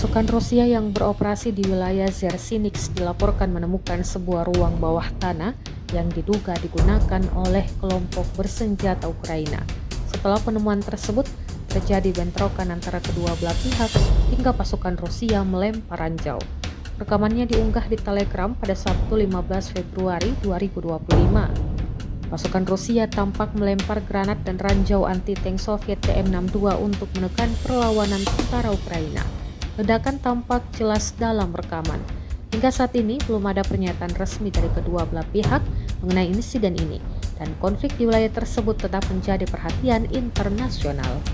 Pasukan Rusia yang beroperasi di wilayah Zersinix dilaporkan menemukan sebuah ruang bawah tanah yang diduga digunakan oleh kelompok bersenjata Ukraina. Setelah penemuan tersebut, terjadi bentrokan antara kedua belah pihak hingga pasukan Rusia melempar ranjau. Rekamannya diunggah di Telegram pada Sabtu 15 Februari 2025. Pasukan Rusia tampak melempar granat dan ranjau anti-tank Soviet TM-62 untuk menekan perlawanan tentara Ukraina. Ledakan tampak jelas dalam rekaman. Hingga saat ini belum ada pernyataan resmi dari kedua belah pihak mengenai insiden ini, dan konflik di wilayah tersebut tetap menjadi perhatian internasional.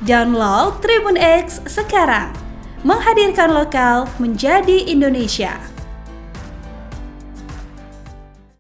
Download Tribun X sekarang, menghadirkan lokal menjadi Indonesia.